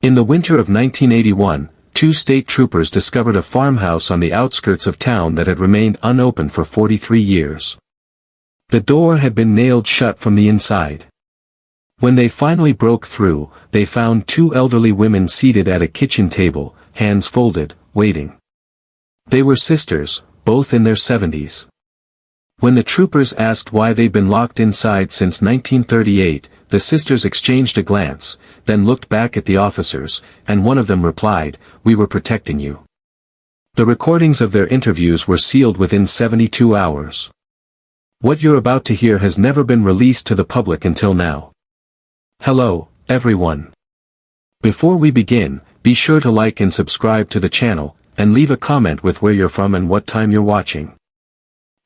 In the winter of 1981, two state troopers discovered a farmhouse on the outskirts of town that had remained unopened for 43 years. The door had been nailed shut from the inside. When they finally broke through, they found two elderly women seated at a kitchen table, hands folded, waiting. They were sisters, both in their 70s. When the troopers asked why they'd been locked inside since 1938, the sisters exchanged a glance, then looked back at the officers, and one of them replied, "We were protecting you." The recordings of their interviews were sealed within 72 hours. What you're about to hear has never been released to the public until now. Hello, everyone. Before we begin, be sure to like and subscribe to the channel, and leave a comment with where you're from and what time you're watching.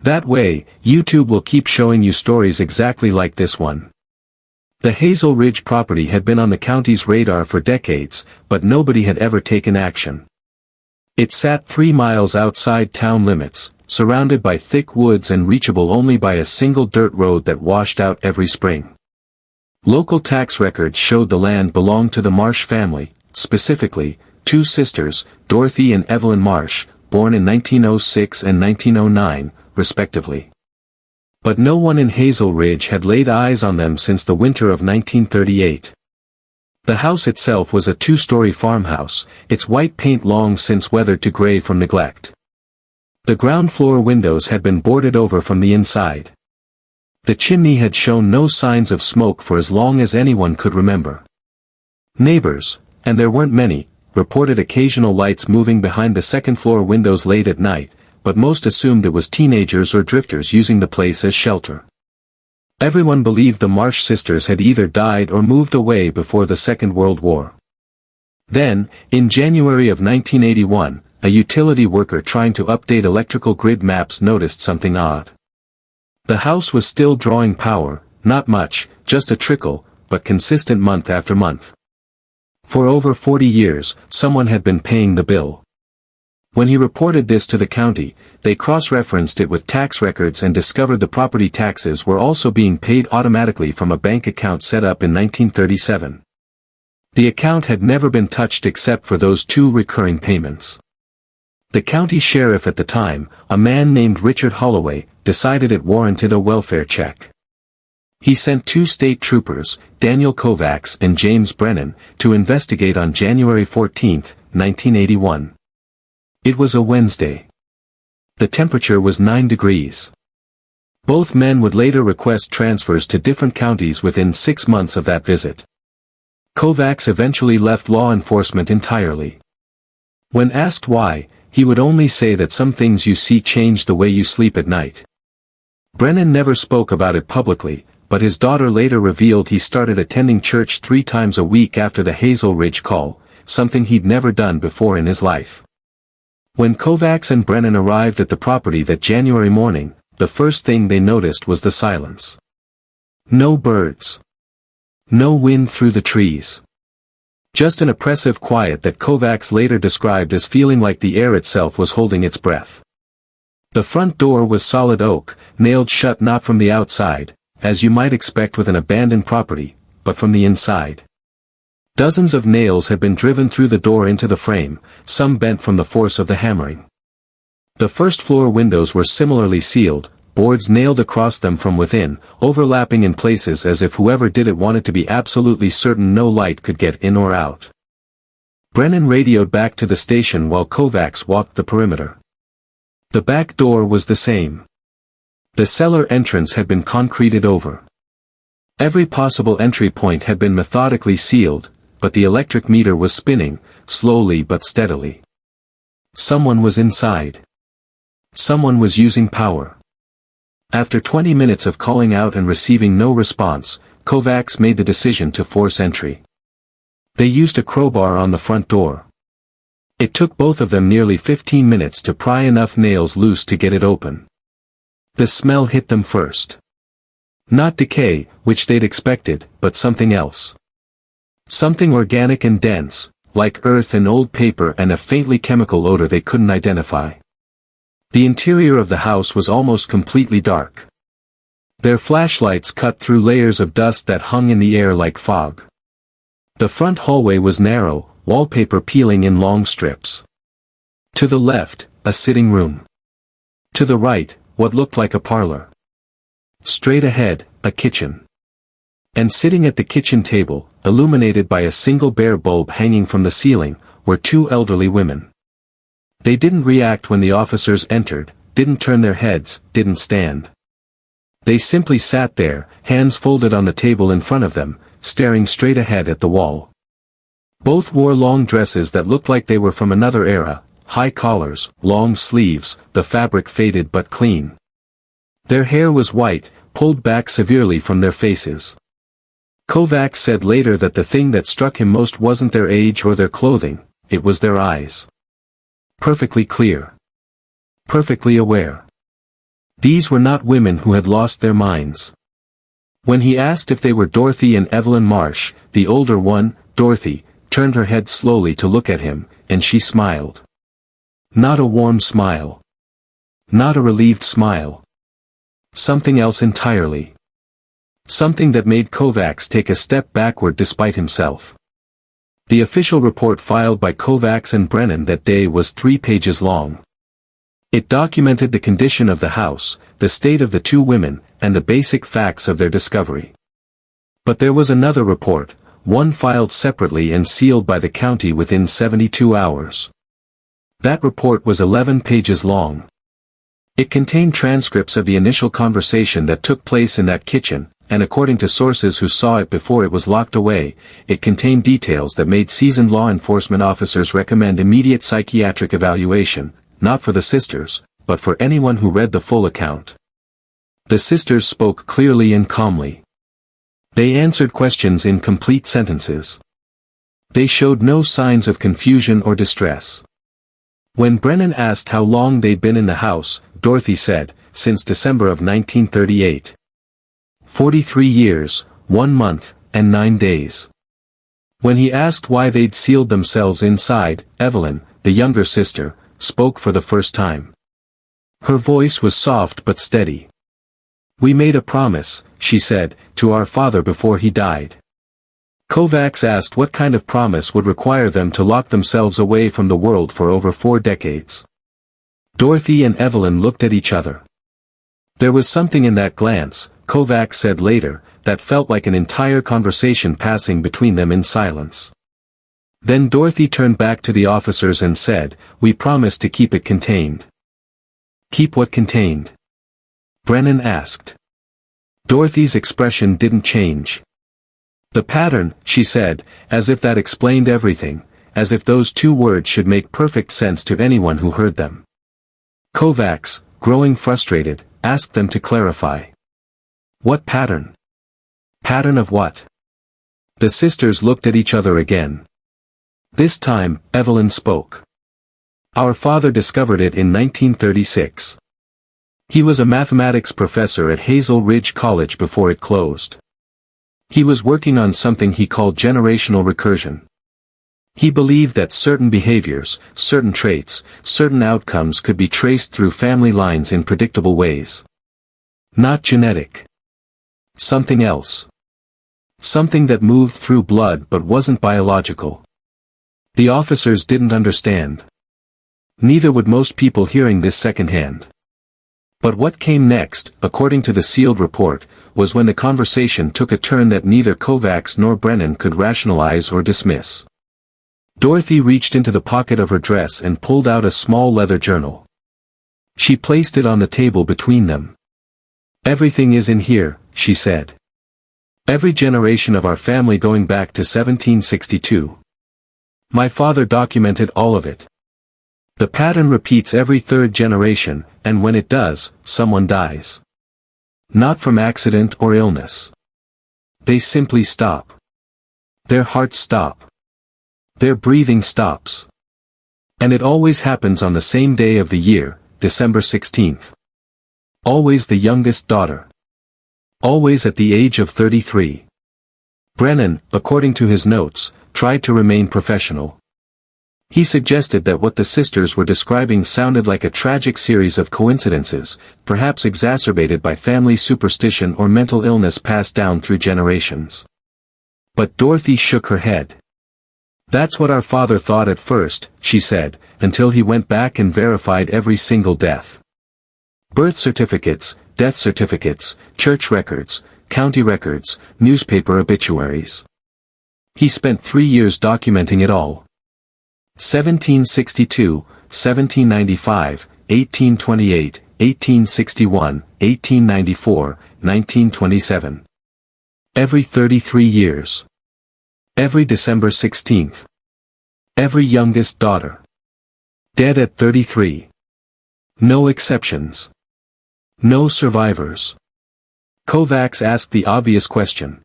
That way, YouTube will keep showing you stories exactly like this one. The Hazelridge property had been on the county's radar for decades, but nobody had ever taken action. It sat 3 miles outside town limits, surrounded by thick woods and reachable only by a single dirt road that washed out every spring. Local tax records showed the land belonged to the Marsh family, specifically, two sisters, Dorothy and Evelyn Marsh, born in 1906 and 1909, respectively. But no one in Hazelridge had laid eyes on them since the winter of 1938. The house itself was a 2-story farmhouse, its white paint long since weathered to gray from neglect. The ground floor windows had been boarded over from the inside. The chimney had shown no signs of smoke for as long as anyone could remember. Neighbors, and there weren't many, reported occasional lights moving behind the second-floor windows late at night, but most assumed it was teenagers or drifters using the place as shelter. Everyone believed the Marsh sisters had either died or moved away before the Second World War. Then, in January of 1981, a utility worker trying to update electrical grid maps noticed something odd. The house was still drawing power, not much, just a trickle, but consistent month after month. For over 40 years, someone had been paying the bill. When he reported this to the county, they cross-referenced it with tax records and discovered the property taxes were also being paid automatically from a bank account set up in 1937. The account had never been touched except for those 2 recurring payments. The county sheriff at the time, a man named Richard Holloway, decided it warranted a welfare check. He sent 2 state troopers, Daniel Kovacs and James Brennan, to investigate on January 14, 1981. It was a Wednesday. The temperature was 9 degrees. Both men would later request transfers to different counties within 6 months of that visit. Kovacs eventually left law enforcement entirely. When asked why, he would only say that some things you see change the way you sleep at night. Brennan never spoke about it publicly, but his daughter later revealed he started attending church 3 times a week after the Hazelridge call, something he'd never done before in his life. When Kovacs and Brennan arrived at the property that January morning, the first thing they noticed was the silence. No birds. No wind through the trees. Just an oppressive quiet that Kovacs later described as feeling like the air itself was holding its breath. The front door was solid oak, nailed shut not from the outside, as you might expect with an abandoned property, but from the inside. Dozens of nails had been driven through the door into the frame, some bent from the force of the hammering. The first-floor windows were similarly sealed, boards nailed across them from within, overlapping in places as if whoever did it wanted to be absolutely certain no light could get in or out. Brennan radioed back to the station while Kovacs walked the perimeter. The back door was the same. The cellar entrance had been concreted over. Every possible entry point had been methodically sealed, but the electric meter was spinning, slowly but steadily. Someone was inside. Someone was using power. After 20 minutes of calling out and receiving no response, Kovacs made the decision to force entry. They used a crowbar on the front door. It took both of them nearly 15 minutes to pry enough nails loose to get it open. The smell hit them first. Not decay, which they'd expected, but something else. Something organic and dense, like earth and old paper, and a faintly chemical odor they couldn't identify. The interior of the house was almost completely dark. Their flashlights cut through layers of dust that hung in the air like fog. The front hallway was narrow, wallpaper peeling in long strips. To the left, a sitting room. To the right, what looked like a parlor. Straight ahead, a kitchen. And sitting at the kitchen table, illuminated by a single bare bulb hanging from the ceiling, were two elderly women. They didn't react when the officers entered, didn't turn their heads, didn't stand. They simply sat there, hands folded on the table in front of them, staring straight ahead at the wall. Both wore long dresses that looked like they were from another era, high collars, long sleeves, the fabric faded but clean. Their hair was white, pulled back severely from their faces. Kovacs said later that the thing that struck him most wasn't their age or their clothing, it was their eyes. Perfectly clear. Perfectly aware. These were not women who had lost their minds. When he asked if they were Dorothy and Evelyn Marsh, the older one, Dorothy, turned her head slowly to look at him, and she smiled. Not a warm smile. Not a relieved smile. Something else entirely. Something that made Kovacs take a step backward despite himself. The official report filed by Kovacs and Brennan that day was 3 pages long. It documented the condition of the house, the state of the two women, and the basic facts of their discovery. But there was another report, one filed separately and sealed by the county within 72 hours. That report was 11 pages long. It contained transcripts of the initial conversation that took place in that kitchen, and according to sources who saw it before it was locked away, it contained details that made seasoned law enforcement officers recommend immediate psychiatric evaluation, not for the sisters, but for anyone who read the full account. The sisters spoke clearly and calmly. They answered questions in complete sentences. They showed no signs of confusion or distress. When Brennan asked how long they'd been in the house, Dorothy said, since December of 1938. 43 years, 1 month, and 9 days. When he asked why they'd sealed themselves inside, Evelyn, the younger sister, spoke for the first time. Her voice was soft but steady. We made a promise, she said, to our father before he died. Kovacs asked what kind of promise would require them to lock themselves away from the world for over 4 decades. Dorothy and Evelyn looked at each other. There was something in that glance, Kovacs said later, that felt like an entire conversation passing between them in silence. Then Dorothy turned back to the officers and said, "We promise to keep it contained." "Keep what contained?" Brennan asked. Dorothy's expression didn't change. "The pattern," she said, as if that explained everything, as if those 2 words should make perfect sense to anyone who heard them. Kovacs, growing frustrated, asked them to clarify. What pattern? Pattern of what? The sisters looked at each other again. This time, Evelyn spoke. Our father discovered it in 1936. He was a mathematics professor at Hazelridge College before it closed. He was working on something he called generational recursion. He believed that certain behaviors, certain traits, certain outcomes could be traced through family lines in predictable ways. Not genetic. Something else. Something that moved through blood but wasn't biological. The officers didn't understand. Neither would most people hearing this secondhand. But what came next, according to the sealed report, was when the conversation took a turn that neither Kovacs nor Brennan could rationalize or dismiss. Dorothy reached into the pocket of her dress and pulled out a small leather journal. She placed it on the table between them. Everything is in here, she said. Every generation of our family going back to 1762. My father documented all of it. The pattern repeats every 3rd generation, and when it does, someone dies. Not from accident or illness. They simply stop. Their hearts stop. Their breathing stops. And it always happens on the same day of the year, December 16th. Always the youngest daughter. Always at the age of 33. Brennan, according to his notes, tried to remain professional. He suggested that what the sisters were describing sounded like a tragic series of coincidences, perhaps exacerbated by family superstition or mental illness passed down through generations. But Dorothy shook her head. "That's what our father thought at first," she said, "until he went back and verified every single death. Birth certificates, death certificates, church records, county records, newspaper obituaries. He spent 3 years documenting it all. 1762, 1795, 1828, 1861, 1894, 1927. Every 33 years. Every December 16th. Every youngest daughter. Dead at 33. No exceptions. No survivors." Kovacs asked the obvious question.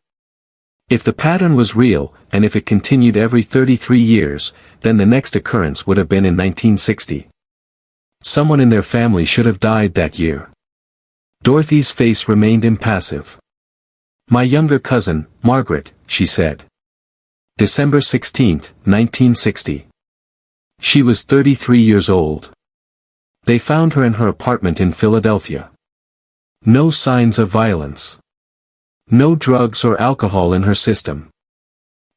If the pattern was real, and if it continued every 33 years, then the next occurrence would have been in 1960. Someone in their family should have died that year. Dorothy's face remained impassive. "My younger cousin, Margaret," she said. December 16, 1960. She was 33 years old. They found her in her apartment in Philadelphia. No signs of violence. No drugs or alcohol in her system.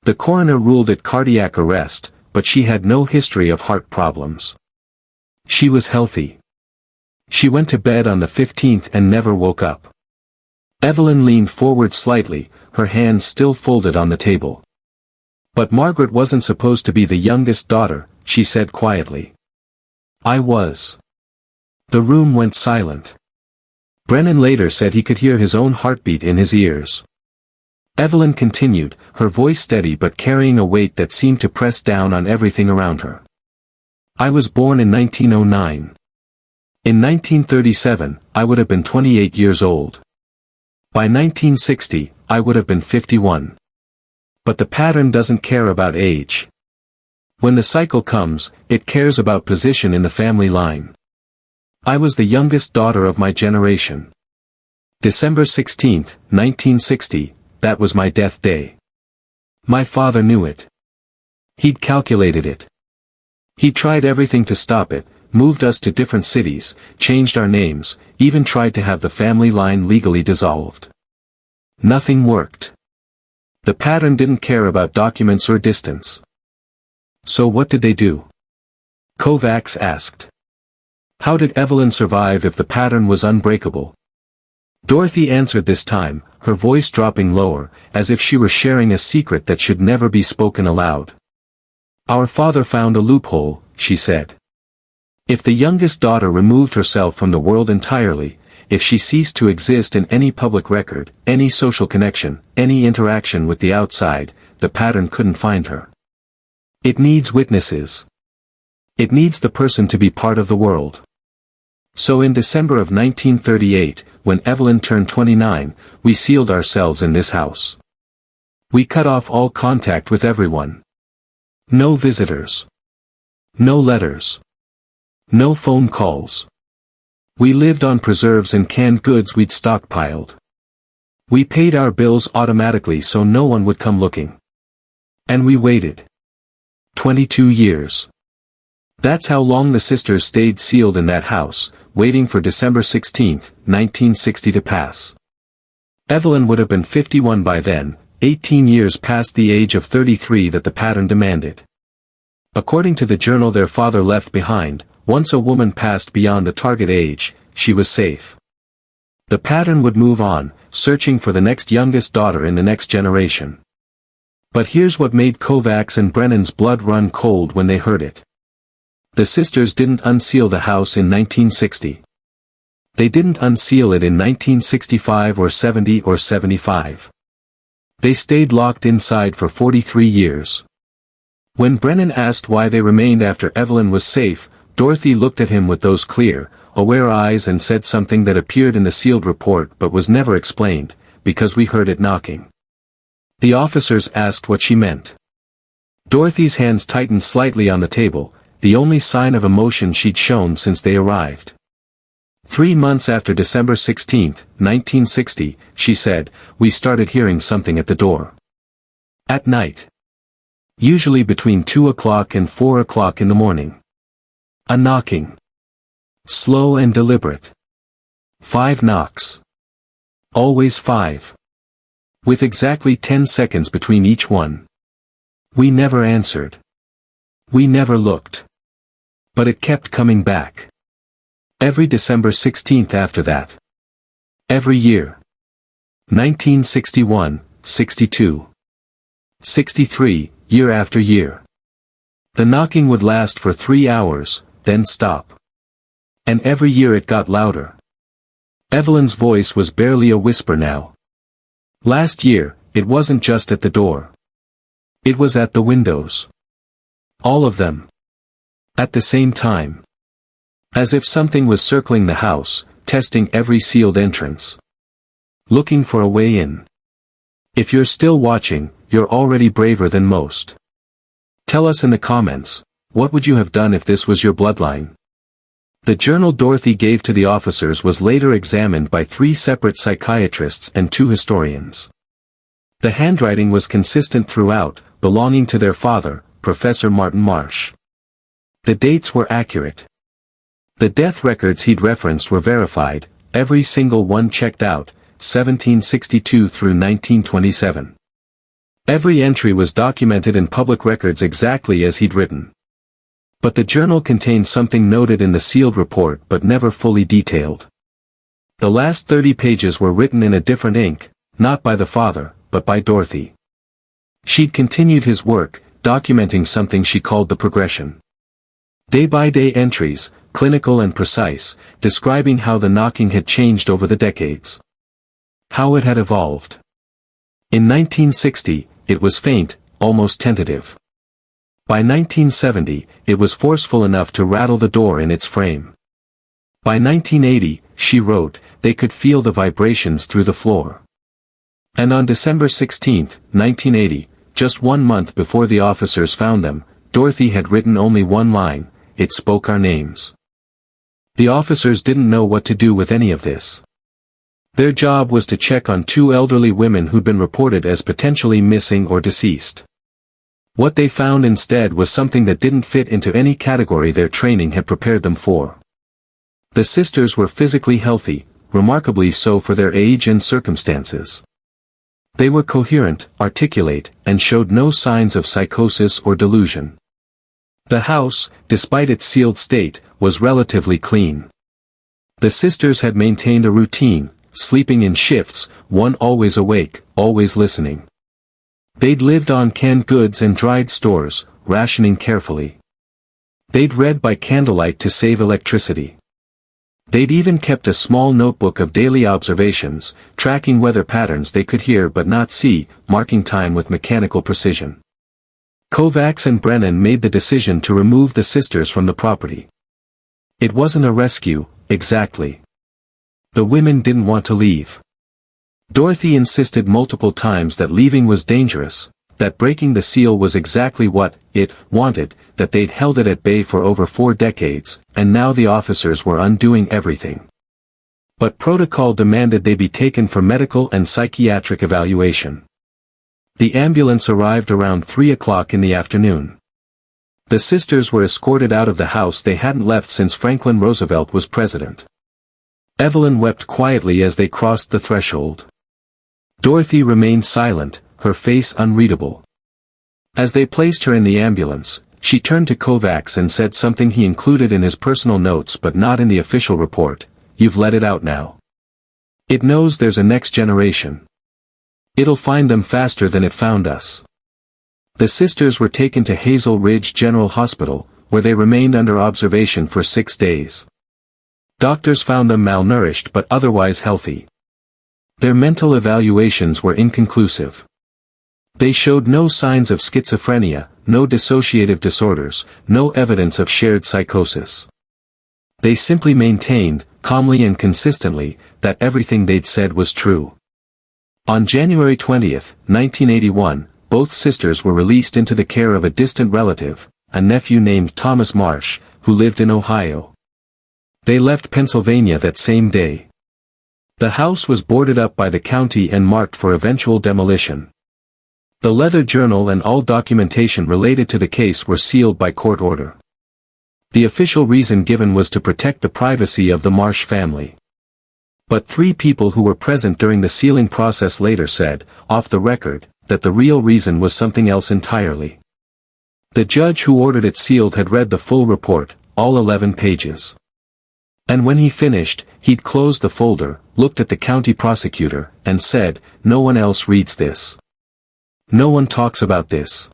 The coroner ruled it cardiac arrest, but she had no history of heart problems. She was healthy. She went to bed on the 15th and never woke up. Evelyn leaned forward slightly, her hands still folded on the table. "But Margaret wasn't supposed to be the youngest daughter," she said quietly. "I was." The room went silent. Brennan later said he could hear his own heartbeat in his ears. Evelyn continued, her voice steady but carrying a weight that seemed to press down on everything around her. "I was born in 1909. In 1937, I would have been 28 years old. By 1960, I would have been 51. But the pattern doesn't care about age. When the cycle comes, it cares about position in the family line. I was the youngest daughter of my generation. December 16, 1960, that was my death day. My father knew it. He'd calculated it. He tried everything to stop it, moved us to different cities, changed our names, even tried to have the family line legally dissolved. Nothing worked. The pattern didn't care about documents or distance. So what did they do?" Kovacs asked. "How did Evelyn survive if the pattern was unbreakable?" Dorothy answered this time, her voice dropping lower, as if she were sharing a secret that should never be spoken aloud. "Our father found a loophole," she said. "If the youngest daughter removed herself from the world entirely, if she ceased to exist in any public record, any social connection, any interaction with the outside, the pattern couldn't find her. It needs witnesses. It needs the person to be part of the world. So in December of 1938, when Evelyn turned 29, we sealed ourselves in this house. We cut off all contact with everyone. No visitors. No letters. No phone calls. We lived on preserves and canned goods we'd stockpiled. We paid our bills automatically so no one would come looking. And we waited. 22 years. That's how long the sisters stayed sealed in that house, waiting for December 16, 1960 to pass. Evelyn would have been 51 by then, 18 years past the age of 33 that the pattern demanded. According to the journal their father left behind, once a woman passed beyond the target age, she was safe. The pattern would move on, searching for the next youngest daughter in the next generation. But here's what made Kovacs and Brennan's blood run cold when they heard it. The sisters didn't unseal the house in 1960. They didn't unseal it in 1965 or 70 or 75. They stayed locked inside for 43 years. When Brennan asked why they remained after Evelyn was safe, Dorothy looked at him with those clear, aware eyes and said something that appeared in the sealed report but was never explained, because we heard it knocking. The officers asked what she meant. Dorothy's hands tightened slightly on the table, the only sign of emotion she'd shown since they arrived. 3 months after December 16, 1960, she said, we started hearing something at the door. At night. Usually between 2 o'clock and 4 o'clock in the morning. A knocking. Slow and deliberate. 5 knocks. Always 5. with exactly 10 seconds between each one. We never answered. We never looked. But it kept coming back. Every December 16th after that. Every year. 1961, 62. 63, year after year. The knocking would last for 3 hours, then stop. And every year it got louder. Evelyn's voice was barely a whisper now. Last year, it wasn't just at the door. It was at the windows. All of them. At the same time. As if something was circling the house, testing every sealed entrance. Looking for a way in. If you're still watching, you're already braver than most. Tell us in the comments, what would you have done if this was your bloodline? The journal Dorothy gave to the officers was later examined by 3 separate psychiatrists and 2 historians. The handwriting was consistent throughout, belonging to their father, Professor Martin Marsh. The dates were accurate. The death records he'd referenced were verified, every single one checked out, 1762 through 1927. Every entry was documented in public records exactly as he'd written. But the journal contained something noted in the sealed report but never fully detailed. The last 30 pages were written in a different ink, not by the father, but by Dorothy. She'd continued his work, documenting something she called the progression. Day-by-day entries, clinical and precise, describing how the knocking had changed over the decades. How it had evolved. In 1960, it was faint, almost tentative. By 1970, it was forceful enough to rattle the door in its frame. By 1980, she wrote, they could feel the vibrations through the floor. And on December 16, 1980, just 1 month before the officers found them, Dorothy had written only one line, it spoke our names. The officers didn't know what to do with any of this. Their job was to check on 2 elderly women who'd been reported as potentially missing or deceased. What they found instead was something that didn't fit into any category their training had prepared them for. The sisters were physically healthy, remarkably so for their age and circumstances. They were coherent, articulate, and showed no signs of psychosis or delusion. The house, despite its sealed state, was relatively clean. The sisters had maintained a routine, sleeping in shifts, one always awake, always listening. They'd lived on canned goods and dried stores, rationing carefully. They'd read by candlelight to save electricity. They'd even kept a small notebook of daily observations, tracking weather patterns they could hear but not see, marking time with mechanical precision. Kovacs and Brennan made the decision to remove the sisters from the property. It wasn't a rescue, exactly. The women didn't want to leave. Dorothy insisted multiple times that leaving was dangerous, that breaking the seal was exactly what it wanted, that they'd held it at bay for over 4 decades, and now the officers were undoing everything. But protocol demanded they be taken for medical and psychiatric evaluation. The ambulance arrived around 3 o'clock in the afternoon. The sisters were escorted out of the house they hadn't left since Franklin Roosevelt was president. Evelyn wept quietly as they crossed the threshold. Dorothy remained silent, her face unreadable. As they placed her in the ambulance, she turned to Kovacs and said something he included in his personal notes but not in the official report, "You've let it out now. It knows there's a next generation. It'll find them faster than it found us." The sisters were taken to Hazelridge General Hospital, where they remained under observation for 6 days. Doctors found them malnourished but otherwise healthy. Their mental evaluations were inconclusive. They showed no signs of schizophrenia, no dissociative disorders, no evidence of shared psychosis. They simply maintained, calmly and consistently, that everything they'd said was true. On January 20, 1981, both sisters were released into the care of a distant relative, a nephew named Thomas Marsh, who lived in Ohio. They left Pennsylvania that same day. The house was boarded up by the county and marked for eventual demolition. The leather journal and all documentation related to the case were sealed by court order. The official reason given was to protect the privacy of the Marsh family. But 3 people who were present during the sealing process later said, off the record, that the real reason was something else entirely. The judge who ordered it sealed had read the full report, all 11 pages. And when he finished, he'd closed the folder, looked at the county prosecutor, and said, "No one else reads this. No one talks about this.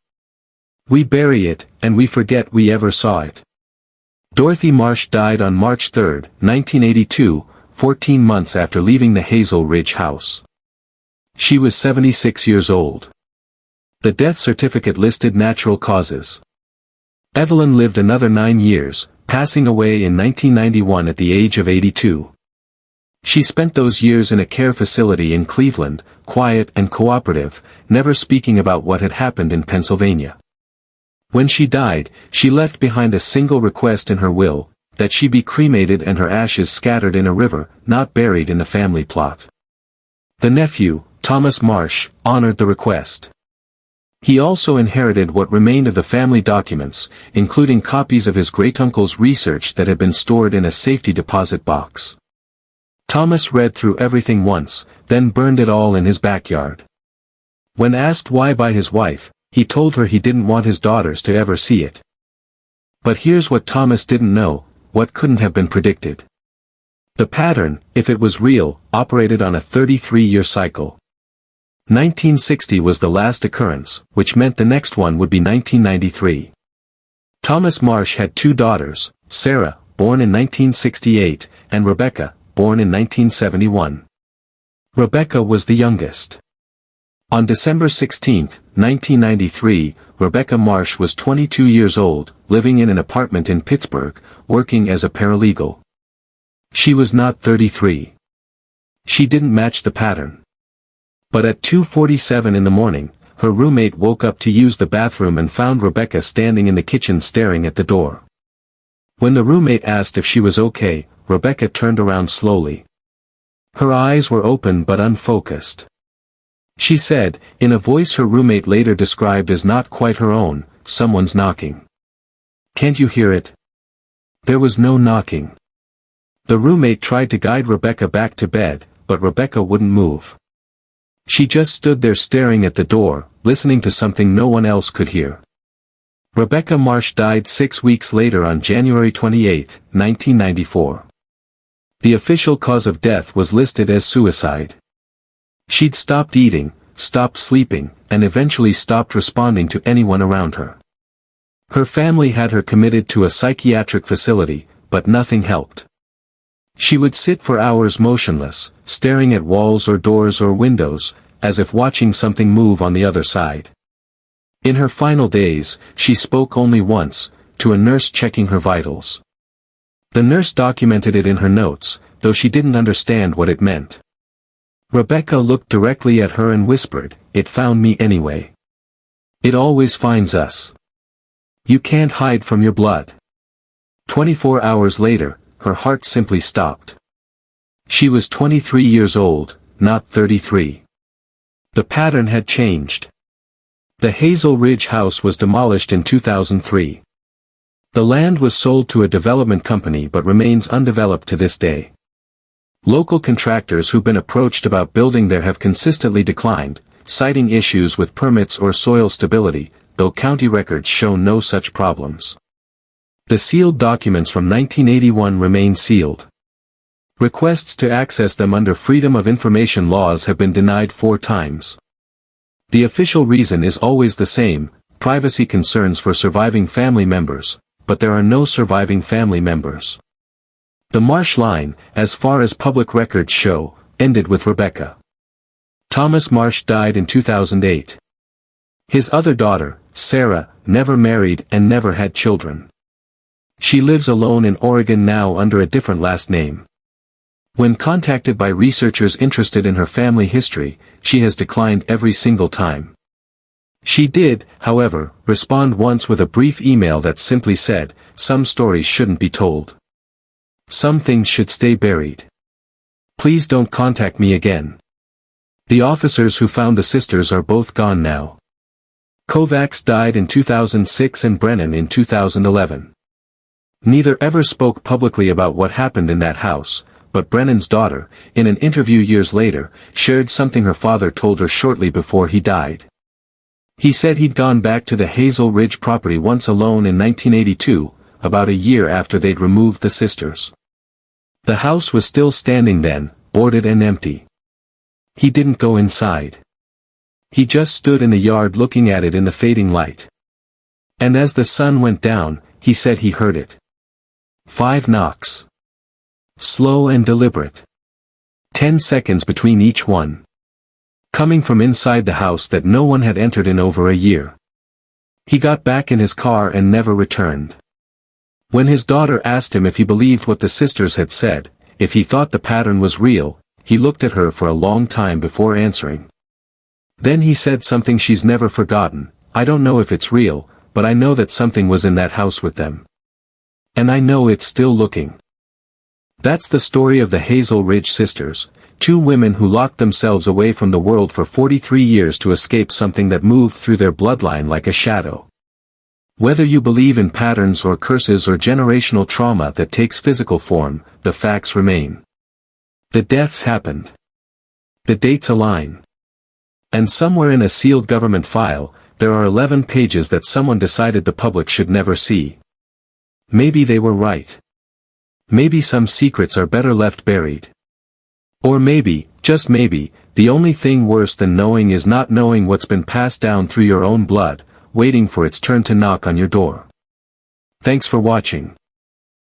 We bury it, and we forget we ever saw it." Dorothy Marsh died on March 3, 1982, 14 months after leaving the Hazelridge house. She was 76 years old. The death certificate listed natural causes. Evelyn lived another 9 years, passing away in 1991 at the age of 82. She spent those years in a care facility in Cleveland, quiet and cooperative, never speaking about what had happened in Pennsylvania. When she died, she left behind a single request in her will, that she be cremated and her ashes scattered in a river, not buried in the family plot. The nephew, Thomas Marsh, honored the request. He also inherited what remained of the family documents, including copies of his great-uncle's research that had been stored in a safety deposit box. Thomas read through everything once, then burned it all in his backyard. When asked why by his wife, he told her he didn't want his daughters to ever see it. But here's what Thomas didn't know, what couldn't have been predicted. The pattern, if it was real, operated on a 33-year cycle. 1960 was the last occurrence, which meant the next one would be 1993. Thomas Marsh had 2 daughters, Sarah, born in 1968, and Rebecca, born in 1971. Rebecca was the youngest. On December 16, 1993, Rebecca Marsh was 22 years old, living in an apartment in Pittsburgh, working as a paralegal. She was not 33. She didn't match the pattern. But at 2:47 in the morning, her roommate woke up to use the bathroom and found Rebecca standing in the kitchen staring at the door. When the roommate asked if she was okay, Rebecca turned around slowly. Her eyes were open but unfocused. She said, in a voice her roommate later described as not quite her own, "Someone's knocking. Can't you hear it?" There was no knocking. The roommate tried to guide Rebecca back to bed, but Rebecca wouldn't move. She just stood there staring at the door, listening to something no one else could hear. Rebecca Marsh died 6 weeks later on January 28, 1994. The official cause of death was listed as suicide. She'd stopped eating, stopped sleeping, and eventually stopped responding to anyone around her. Her family had her committed to a psychiatric facility, but nothing helped. She would sit for hours motionless, staring at walls or doors or windows, as if watching something move on the other side. In her final days, she spoke only once, to a nurse checking her vitals. The nurse documented it in her notes, though she didn't understand what it meant. Rebecca looked directly at her and whispered, "It found me anyway. It always finds us. You can't hide from your blood." 24 hours later, her heart simply stopped. She was 23 years old, not 33. The pattern had changed. The Hazelridge house was demolished in 2003. The land was sold to a development company but remains undeveloped to this day. Local contractors who've been approached about building there have consistently declined, citing issues with permits or soil stability, though county records show no such problems. The sealed documents from 1981 remain sealed. Requests to access them under Freedom of Information laws have been denied 4 times. The official reason is always the same, privacy concerns for surviving family members, but there are no surviving family members. The Marsh line, as far as public records show, ended with Rebecca. Thomas Marsh died in 2008. His other daughter, Sarah, never married and never had children. She lives alone in Oregon now under a different last name. When contacted by researchers interested in her family history, she has declined every single time. She did, however, respond once with a brief email that simply said, "Some stories shouldn't be told. Some things should stay buried. Please don't contact me again." The officers who found the sisters are both gone now. Kovacs died in 2006 and Brennan in 2011. Neither ever spoke publicly about what happened in that house, but Brennan's daughter, in an interview years later, shared something her father told her shortly before he died. He said he'd gone back to the Hazelridge property once alone in 1982, about a year after they'd removed the sisters. The house was still standing then, boarded and empty. He didn't go inside. He just stood in the yard looking at it in the fading light. And as the sun went down, he said he heard it. 5 knocks. Slow and deliberate. 10 seconds between each one. Coming from inside the house that no one had entered in over a year. He got back in his car and never returned. When his daughter asked him if he believed what the sisters had said, if he thought the pattern was real, he looked at her for a long time before answering. Then he said something she's never forgotten: "I don't know if it's real, but I know that something was in that house with them. And I know it's still looking." That's the story of the Hazelridge Sisters, 2 women who locked themselves away from the world for 43 years to escape something that moved through their bloodline like a shadow. Whether you believe in patterns or curses or generational trauma that takes physical form, the facts remain. The deaths happened. The dates align. And somewhere in a sealed government file, there are 11 pages that someone decided the public should never see. Maybe they were right. Maybe some secrets are better left buried. Or maybe, just maybe, the only thing worse than knowing is not knowing what's been passed down through your own blood, waiting for its turn to knock on your door. Thanks for watching.